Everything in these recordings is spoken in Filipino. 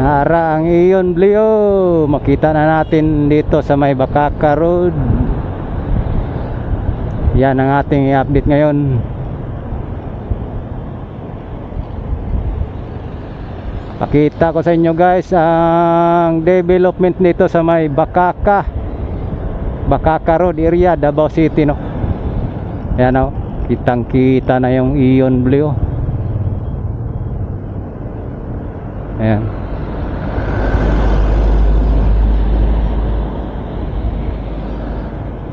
Ara ang Iyon Blio. Makita na natin dito sa may Bakaka Road. Yan ang ating i-update ngayon. Pakita ko sa inyo guys ang development dito sa may Bakaka Road area, Davao City, no. Yan, no. Kitang kita na yung Iyon Blio. Ayan.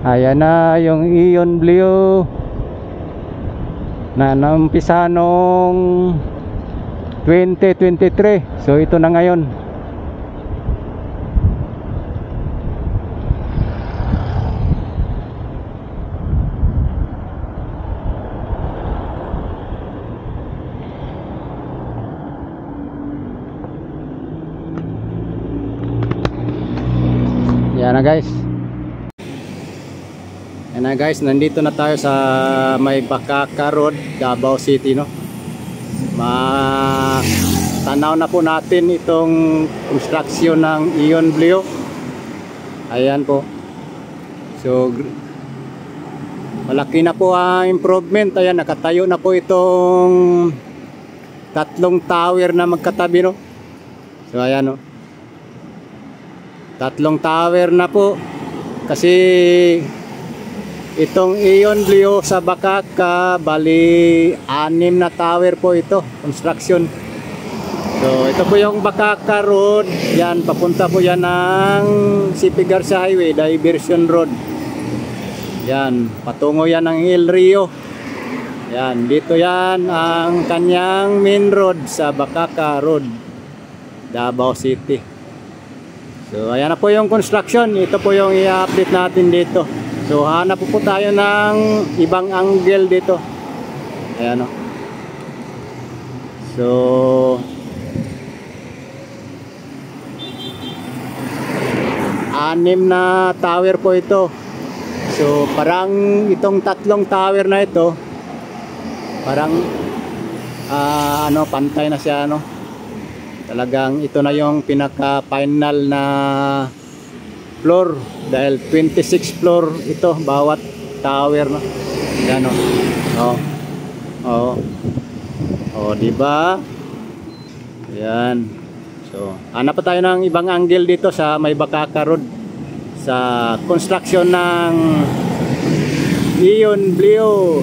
Ayan na yung Iyon Blio na naumpisa nung 2023. So ito na ngayon. Yan na guys. Yan na guys, nandito na tayo sa may Bakaka Road, Davao City, no. Tanaw na po natin itong construction ng Iyon Blio. Ayan po. So malaki na po ang improvement. Ayan, nakatayo na po itong tatlong tower na magkatabi, no. So ayan, no. Tatlong tower na po. Kasi itong Iyon Blio sa Bakaka, bali 6 na tower po ito, construction. So ito po yung Bakaka Road. Yan, papunta po yan ng CP Garza Highway, Diversion Road. Yan, patungo yan ng El Rio. Yan, dito yan ang kanyang main road sa Bakaka Road, Davao City. So ayan na po yung construction. Ito po yung i-update natin dito. So hanap po tayo ng ibang angle dito. Ayan, o. So 6 na tower po ito. So parang itong tatlong tower na ito, parang pantay na siya, no. Talagang ito na yung pinaka final na floor, dahil 26 floor ito bawat tower, no. Yan, di ba? Yan. So hanap pa tayo ng ibang angle dito sa may Bakaka Road sa construction ng Iyon Blio,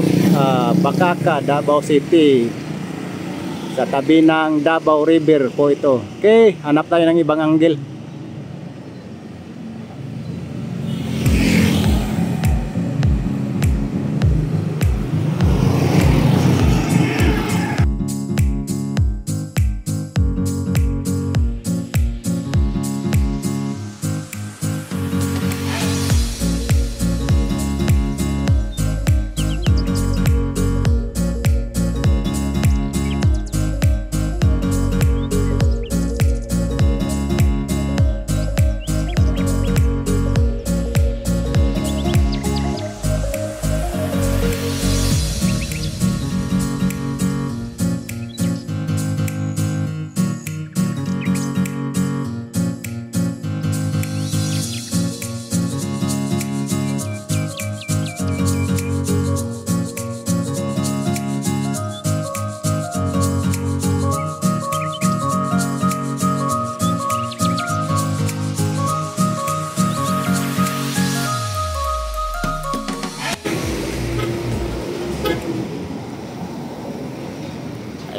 Bakaka, Davao City, sa tabi ng Davao River po ito. Okay, hanap tayo ng ibang angle.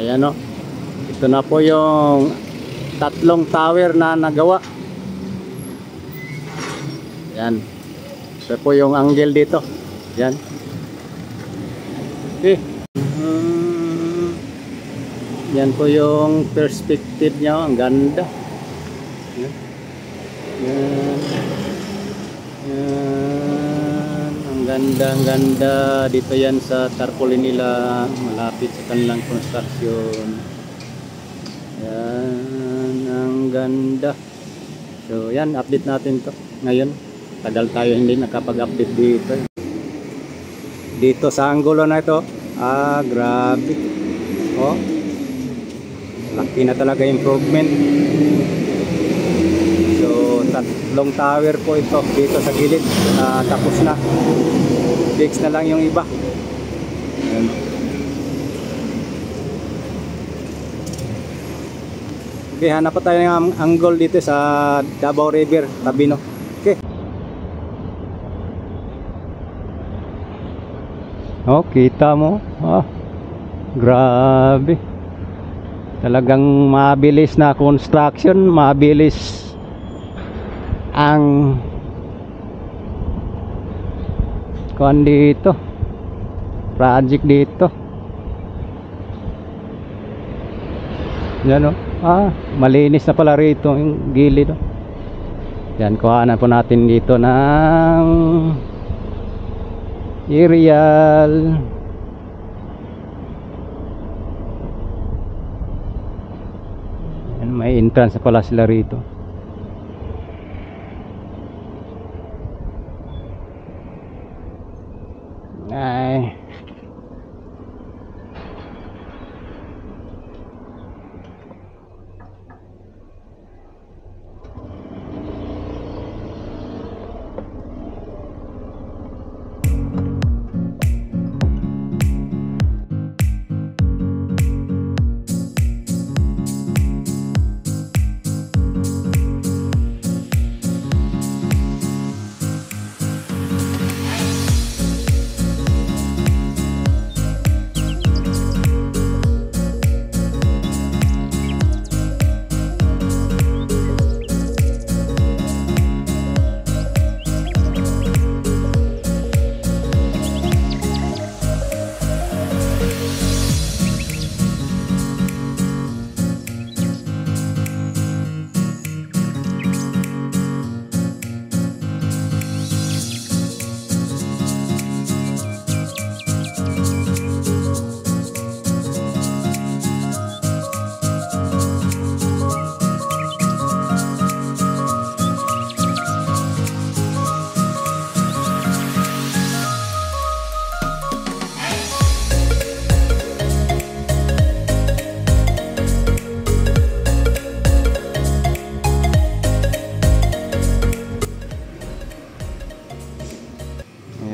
Ayan, o. Ito na po yung tatlong tower na nagawa. Yan. Ito po yung angle dito. Yan. Okay. Yan po yung perspective niya. Ang ganda. Yan. Yan. Yan. Ang ganda, ang ganda. Dito yan sa tarpaulin nila, malapit sa kanilang construction. Yan, ang ganda. So yan, update natin to ngayon. Tagal tayo hindi nakapag-update dito. Dito sa angulo na ito, grabe. Oh, malaki na talaga improvement. So 3 tower po ito dito sa gilid, tapos na, fix na lang yung iba. Ayan. Okay, hanap pa tayo ng angle dito sa Davao River, tabi, no? Okay. Oh, kita mo. Grabe. Talagang mabilis na construction, mabilis ang kuan dito. Project dito. Yan, malinis na pala rito yung gilid. Yan, kuhanan po natin dito ng aerial. Yan, may entrance na pala sila rito. Ay,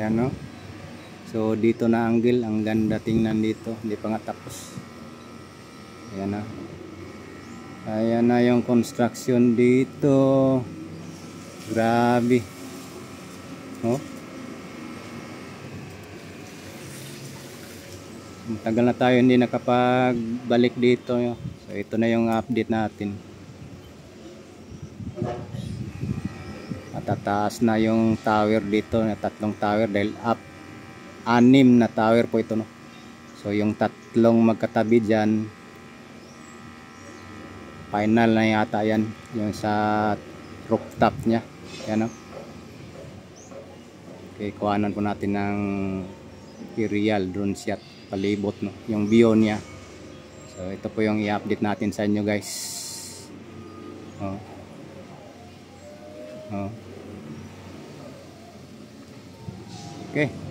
ayan, no? So dito na angle, ang ganda tingnan dito, hindi pa nga tapos. Ayan na. Ayan na yung construction dito. Grabe. Matagal na tayo hindi nakapagbalik dito. So ito na yung update natin. Tataas na yung tower dito, na 3 tower, dahil 6 na tower po ito, no? So yung 3 magkatabi dyan, final na yata yan, yung sa rooftop nya. Yan, no? Okay, kuhanan po natin ng aerial drone shot palibot, no? Yung view niya. So ito po yung i-update natin sa inyo, guys. Okay.